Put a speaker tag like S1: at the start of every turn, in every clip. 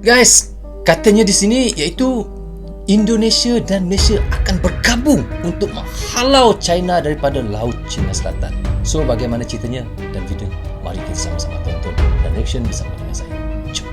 S1: Guys, katanya di sini iaitu Indonesia dan Malaysia akan bergabung untuk menghalau China daripada Laut Cina Selatan. So, bagaimana ceritanya dan video? Mari kita sama-sama tonton dan reaction bersama dengan saya. Jom.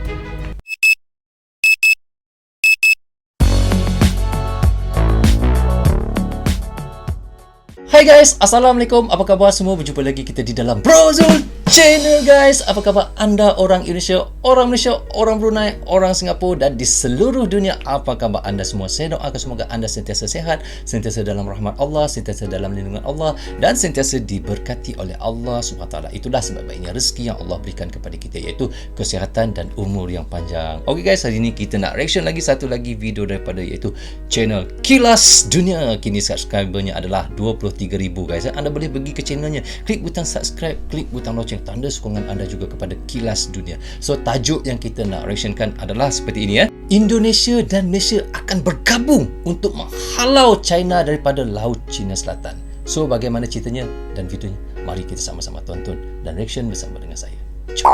S1: Hai guys, Assalamualaikum. Apa khabar semua? Berjumpa lagi kita di dalam Brozul Channel guys. Apa khabar anda orang Indonesia, orang Malaysia, orang Brunei, orang Singapura dan di seluruh dunia? Apa khabar anda semua? Saya doakan semoga anda sentiasa sehat, sentiasa dalam rahmat Allah, sentiasa dalam lindungan Allah dan sentiasa diberkati oleh Allah SWT. Itulah sebaik-baiknya rezeki yang Allah berikan kepada kita, iaitu kesihatan dan umur yang panjang. Okey guys, hari ini kita nak reaction lagi satu lagi video daripada iaitu channel Kilas Dunia. Kini subscribernya adalah 23,000 guys. Anda boleh pergi ke channelnya, klik butang subscribe, klik butang loceng, tanda sokongan anda juga kepada Kilas Dunia. So, tajuk yang kita nak reactionkan adalah seperti ini ya. Indonesia dan Malaysia akan bergabung untuk menghalau China daripada Laut Cina Selatan. So, bagaimana ceritanya dan videonya? Mari kita sama-sama tonton dan reaction bersama dengan saya. Jom.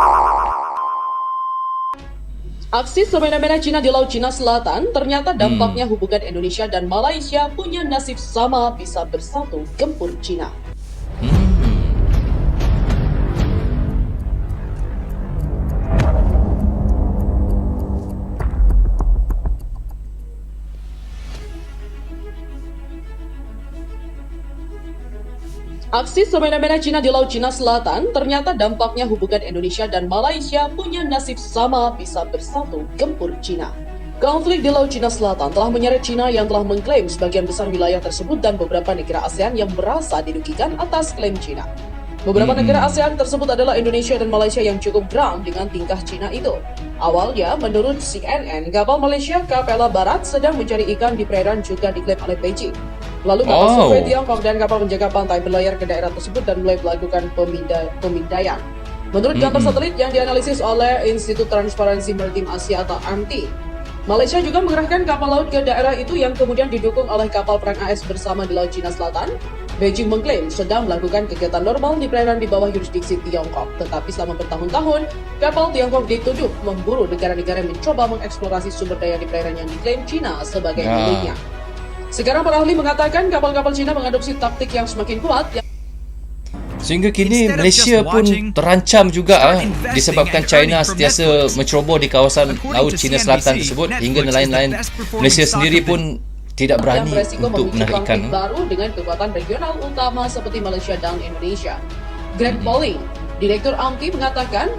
S2: Aksi semena-mena Cina di Laut Cina Selatan, ternyata dampaknya hubungan Indonesia dan Malaysia punya nasib sama, bisa bersatu gempur Cina. Aksi semena-mena Cina di Laut Cina Selatan, ternyata dampaknya hubungan Indonesia dan Malaysia punya nasib sama, bisa bersatu gempur Cina. Konflik di Laut Cina Selatan telah menyeret Cina yang telah mengklaim sebagian besar wilayah tersebut dan beberapa negara ASEAN yang merasa dirugikan atas klaim Cina. Beberapa negara ASEAN tersebut adalah Indonesia dan Malaysia yang cukup geram dengan tingkah Cina itu. Awalnya, menurut CNN, kapal Malaysia Capella Barat sedang mencari ikan di perairan juga diklaim oleh Beijing. Lalu kapal survei Tiongkok dan kapal penjaga pantai berlayar ke daerah tersebut dan mulai melakukan pemindaian. Menurut gambar satelit yang dianalisis oleh Institut Transparansi Maritim Asia atau AMTI, Malaysia juga mengerahkan kapal laut ke daerah itu yang kemudian didukung oleh kapal perang AS bersama di Laut Cina Selatan. Beijing mengklaim sedang melakukan kegiatan normal di perairan di bawah yurisdiksi Tiongkok. Tetapi selama bertahun-tahun, kapal Tiongkok dituduh memburu negara-negara yang mencoba mengeksplorasi sumber daya di perairan yang diklaim Cina sebagai miliknya. Sekarang para ahli mengatakan kapal-kapal Cina mengadopsi taktik yang semakin kuat
S1: sehingga kini Malaysia pun terancam juga disebabkan China sentiasa menceroboh di kawasan Laut Cina Selatan tersebut hingga nelayan-nelayan Malaysia sendiri pun tidak berani untuk menarik ikan
S2: baru dengan kekuatan regional utama seperti Malaysia dan Indonesia. Greg Pauling, Direktur AMTI mengatakan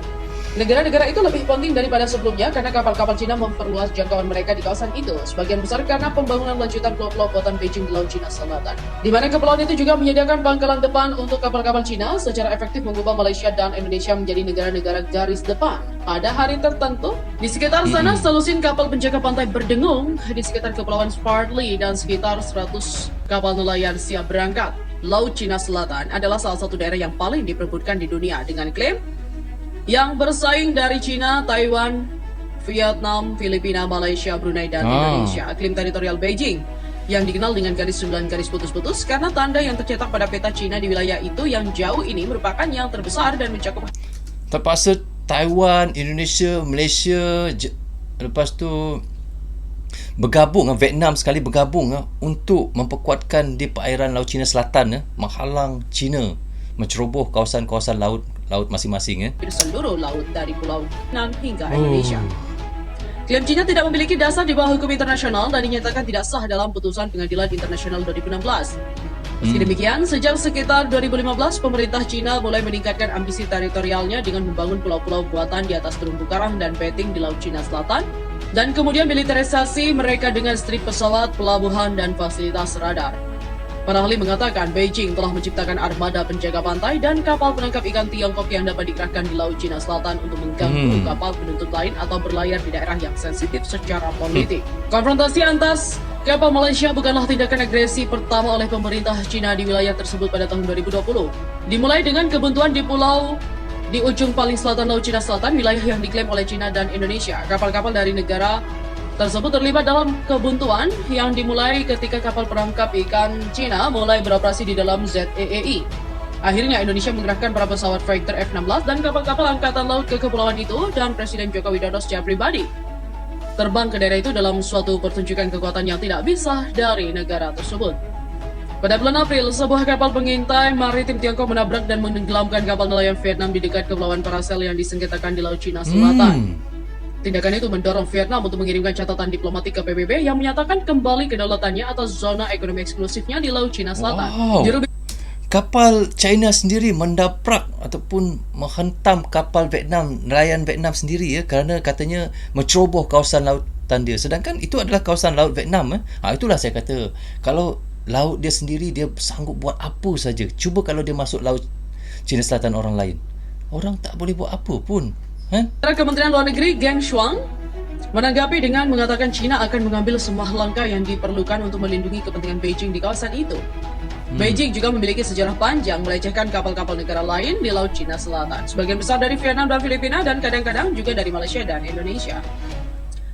S2: negara-negara itu lebih penting daripada sebelumnya karena kapal-kapal Cina memperluas jangkauan mereka di kawasan itu, sebagian besar karena pembangunan lanjutan pulau-pulau buatan Beijing di Laut Cina Selatan. Di mana kepulauan itu juga menyediakan pangkalan depan untuk kapal-kapal Cina, secara efektif mengubah Malaysia dan Indonesia menjadi negara-negara garis depan. Pada hari tertentu, di sekitar sana selusin kapal penjaga pantai berdengung di sekitar kepulauan Spratly dan sekitar 100 kapal nelayan siap berangkat. Laut Cina Selatan adalah salah satu daerah yang paling diperebutkan di dunia dengan klaim yang bersaing dari China, Taiwan, Vietnam, Filipina, Malaysia, Brunei, dan Indonesia. Klaim teritorial Beijing yang dikenal dengan garis 9 garis putus-putus karena tanda yang tercetak pada peta China di wilayah itu yang jauh ini merupakan yang terbesar dan mencakup
S1: terpaksa Taiwan, Indonesia, Malaysia, lepas tu bergabung, Vietnam sekali bergabung untuk memperkuatkan di perairan Laut Cina Selatan, menghalang China menceroboh kawasan-kawasan laut masing-masing
S2: di seluruh laut dari Pulau Nan hingga Indonesia. Klaim China tidak memiliki dasar di bawah hukum internasional dan dinyatakan tidak sah dalam putusan Pengadilan Internasional 2016. Meski demikian, sejak sekitar 2015, pemerintah China mulai meningkatkan ambisi teritorialnya dengan membangun pulau-pulau buatan di atas terumbu karang dan petting di Laut Cina Selatan, dan kemudian militerisasi mereka dengan strip pesawat, pelabuhan, dan fasilitas radar. Para ahli mengatakan Beijing telah menciptakan armada penjaga pantai dan kapal penangkap ikan Tiongkok yang dapat dikerahkan di Laut Cina Selatan untuk mengganggu kapal penuntut lain atau berlayar di daerah yang sensitif secara politik. Konfrontasi antas kapal Malaysia bukanlah tindakan agresi pertama oleh pemerintah Cina di wilayah tersebut pada tahun 2020. Dimulai dengan kebuntuan di pulau di ujung paling selatan Laut Cina Selatan, wilayah yang diklaim oleh Cina dan Indonesia. Kapal-kapal dari negara tersebut terlibat dalam kebuntuan yang dimulai ketika kapal penangkap ikan Cina mulai beroperasi di dalam ZEEI. Akhirnya Indonesia mengerahkan para pesawat fighter F-16 dan kapal-kapal angkatan laut ke kepulauan itu dan Presiden Joko Widodo secara pribadi terbang ke daerah itu dalam suatu pertunjukan kekuatan yang tidak bisa dari negara tersebut. Pada bulan April, sebuah kapal pengintai maritim Tiongkok menabrak dan menenggelamkan kapal nelayan Vietnam di dekat Kepulauan Paracel yang disengketakan di Laut Cina Selatan. Tindakan itu mendorong Vietnam untuk mengirimkan catatan diplomatik ke PBB yang menyatakan kembali kedaulatannya atas zona ekonomi eksklusifnya di Laut Cina Selatan.
S1: Wow. Kapal China sendiri mendaprak ataupun menghentam kapal Vietnam, nelayan Vietnam sendiri ya, kerana katanya menceroboh kawasan lautan dia. Sedangkan itu adalah kawasan laut Vietnam. Itulah saya kata, kalau laut dia sendiri, dia sanggup buat apa saja. Cuba kalau dia masuk laut Cina Selatan orang lain, orang tak boleh buat apa pun.
S2: Kementerian Luar Negeri Geng Shuang menanggapi dengan mengatakan China akan mengambil semua langkah yang diperlukan untuk melindungi kepentingan Beijing di kawasan itu. Beijing juga memiliki sejarah panjang melecehkan kapal-kapal negara lain di Laut Cina Selatan. Sebagian besar dari Vietnam dan Filipina dan kadang-kadang juga dari Malaysia dan Indonesia.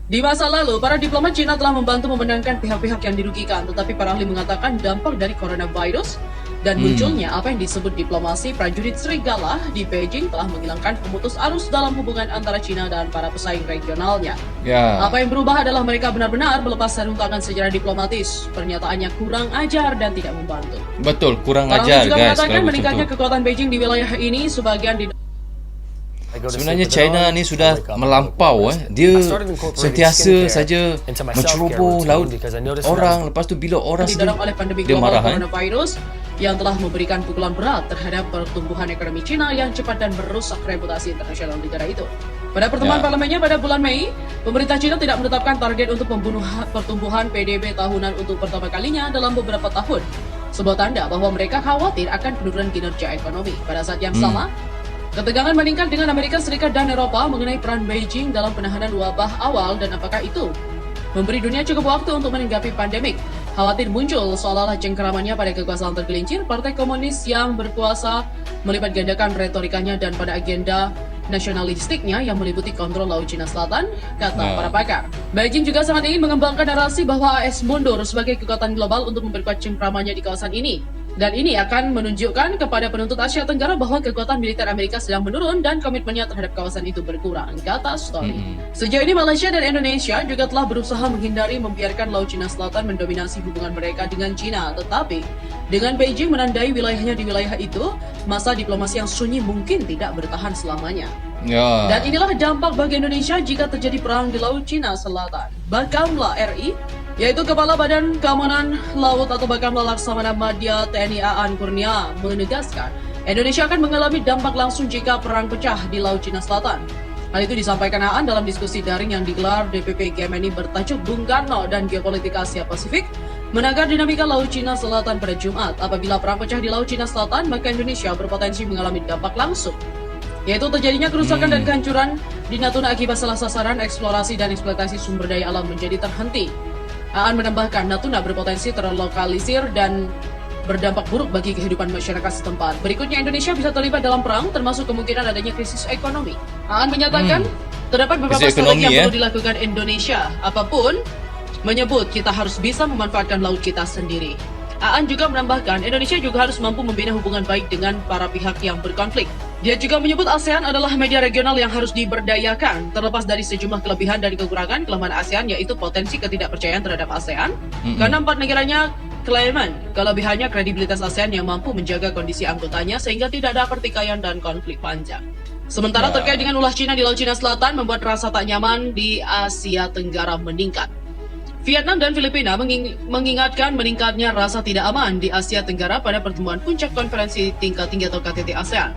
S2: Di masa lalu, para diplomat China telah membantu memenangkan pihak-pihak yang dirugikan, tetapi para ahli mengatakan dampak dari coronavirus dan munculnya apa yang disebut diplomasi prajurit serigala di Beijing telah menghilangkan pemutus arus dalam hubungan antara China dan para pesaing regionalnya. Apa yang berubah adalah mereka benar-benar melepas sarung tangan sejarah diplomatis. Pernyataannya kurang ajar dan tidak membantu.
S1: Betul, kurang
S2: para
S1: ajar
S2: juga
S1: guys.
S2: mengatakan meningkatnya kekuatan Beijing di wilayah ini sebagian di
S1: sebenarnya China ni sudah melampau. Dia sentiasa saja menceroboh laut orang. Lepas tu bila orang
S2: didorong oleh pandemi
S1: dia
S2: global
S1: marah.
S2: coronavirus yang telah memberikan pukulan berat terhadap pertumbuhan ekonomi China yang cepat dan merusak reputasi internasional negara itu. Pada pertemuan parlemennya pada bulan Mei, pemerintah China tidak menetapkan target untuk pertumbuhan PDB tahunan untuk pertama kalinya dalam beberapa tahun. Sebuah tanda bahwa mereka khawatir akan penurunan kinerja ekonomi. Pada saat yang sama, ketegangan meningkat dengan Amerika Serikat dan Eropa mengenai peran Beijing dalam penanganan wabah awal dan apakah itu memberi dunia cukup waktu untuk menanggapi pandemik. Khawatir muncul seolah-olah cengkeramannya pada kekuasaan tergelincir Partai Komunis yang berkuasa melipat gandakan retorikanya dan pada agenda nasionalistiknya yang meliputi kontrol Laut Cina Selatan, kata para pakar. Beijing juga sangat ingin mengembangkan narasi bahwa AS mundur sebagai kekuatan global untuk memperkuat cengkeramannya di kawasan ini. Dan ini akan menunjukkan kepada penuntut Asia Tenggara bahwa kekuatan militer Amerika sedang menurun dan komitmennya terhadap kawasan itu berkurang, kata Story. Sejauh ini Malaysia dan Indonesia juga telah berusaha menghindari membiarkan Laut Cina Selatan mendominasi hubungan mereka dengan China. Tetapi dengan Beijing menandai wilayahnya di wilayah itu, masa diplomasi yang sunyi mungkin tidak bertahan selamanya. Dan inilah dampak bagi Indonesia jika terjadi perang di Laut Cina Selatan. Bakamla RI, yaitu Kepala Badan Keamanan Laut atau Bakamla Laksamana Madya TNI Aan Kurnia menegaskan Indonesia akan mengalami dampak langsung jika perang pecah di Laut Cina Selatan. Hal itu disampaikan Aan dalam diskusi daring yang digelar DPP GMNI bertajuk Bung Karno dan Geopolitik Asia Pasifik menakar dinamika Laut Cina Selatan pada Jumat. Apabila perang pecah di Laut Cina Selatan, maka Indonesia berpotensi mengalami dampak langsung, yaitu terjadinya kerusakan dan kehancuran di Natuna akibat salah sasaran eksplorasi dan eksploitasi sumber daya alam menjadi terhenti. Aan menambahkan Natuna berpotensi terlokalisir dan berdampak buruk bagi kehidupan masyarakat setempat. Berikutnya Indonesia bisa terlibat dalam perang termasuk kemungkinan adanya krisis ekonomi. Aan menyatakan terdapat beberapa strategi yang perlu dilakukan Indonesia. Apapun menyebut kita harus bisa memanfaatkan laut kita sendiri. Aan juga menambahkan Indonesia juga harus mampu membina hubungan baik dengan para pihak yang berkonflik. Dia juga menyebut ASEAN adalah media regional yang harus diberdayakan. Terlepas dari sejumlah kelebihan dan kekurangan, kelemahan ASEAN yaitu potensi ketidakpercayaan terhadap ASEAN. Karena 4 negaranya klaiman, kelebihannya kredibilitas ASEAN yang mampu menjaga kondisi anggotanya sehingga tidak ada pertikaian dan konflik panjang. Sementara terkait dengan ulah Cina di Laut Cina Selatan membuat rasa tak nyaman di Asia Tenggara meningkat. Vietnam dan Filipina mengingatkan meningkatnya rasa tidak aman di Asia Tenggara pada pertemuan puncak konferensi tingkat tinggi atau KTT ASEAN.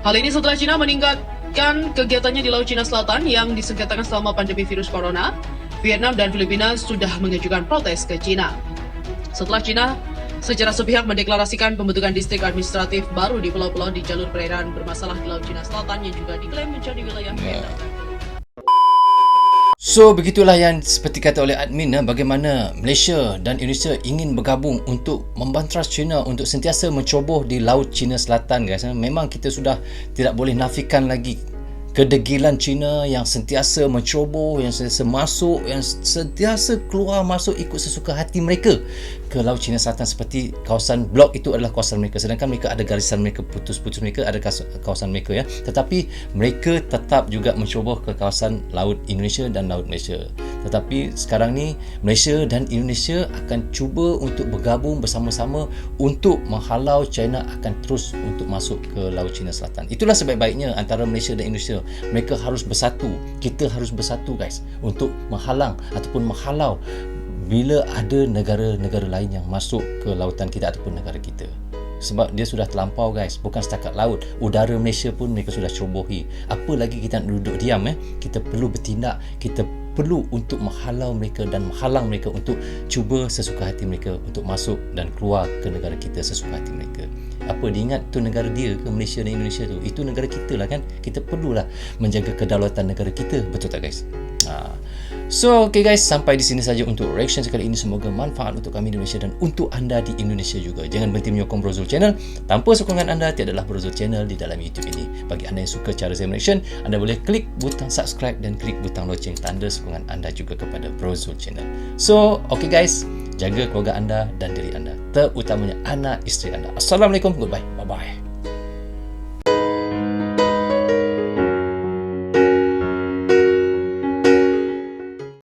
S2: Hal ini setelah China meningkatkan kegiatannya di Laut Cina Selatan yang disengketakan selama pandemi virus corona. Vietnam dan Filipina sudah mengajukan protes ke China setelah China secara sepihak mendeklarasikan pembentukan distrik administratif baru di pulau-pulau di jalur perairan bermasalah di Laut Cina Selatan yang juga diklaim menjadi wilayah Vietnam.
S1: So, begitulah yang seperti kata oleh admin, bagaimana Malaysia dan Indonesia ingin bergabung untuk membantras China untuk sentiasa menceroboh di Laut Cina Selatan, guys. Memang kita sudah tidak boleh nafikan lagi kedegilan China yang sentiasa menceroboh, yang sentiasa masuk, yang sentiasa keluar masuk ikut sesuka hati mereka ke Laut Cina Selatan, seperti kawasan blok itu adalah kawasan mereka, sedangkan mereka ada garisan mereka, putus-putus mereka ada kawasan mereka, ya. Tetapi mereka tetap juga menceroboh ke kawasan Laut Indonesia dan Laut Malaysia. Tetapi sekarang ni Malaysia dan Indonesia akan cuba untuk bergabung bersama-sama untuk menghalau China akan terus untuk masuk ke Laut Cina Selatan. Itulah sebaik-baiknya antara Malaysia dan Indonesia. Mereka harus bersatu. Kita harus bersatu guys untuk menghalang ataupun menghalau bila ada negara-negara lain yang masuk ke lautan kita ataupun negara kita. Sebab dia sudah terlampau guys, bukan setakat laut, udara Malaysia pun mereka sudah cerobohi. Apa lagi kita nak duduk diam Kita perlu bertindak, kita perlu untuk menghalau mereka dan menghalang mereka untuk cuba sesuka hati mereka untuk masuk dan keluar ke negara kita sesuka hati mereka. Apa diingat tu negara dia ke Malaysia dan Indonesia tu? Itu negara kita lah kan. Kita perlulah menjaga kedaulatan negara kita, betul tak guys? So okay guys, sampai di sini saja untuk reaction sekali ini. Semoga manfaat untuk kami di Malaysia dan untuk anda di Indonesia juga. Jangan berhenti menyokong Brozul Channel. Tanpa sokongan anda tiadalah Brozul Channel di dalam YouTube ini. Bagi anda yang suka cara saya reaction, anda boleh klik butang subscribe dan klik butang loceng, tanda sokongan anda juga kepada Brozul Channel. So okay guys, jaga keluarga anda dan diri anda, terutamanya anak isteri anda. Assalamualaikum, goodbye, bye bye.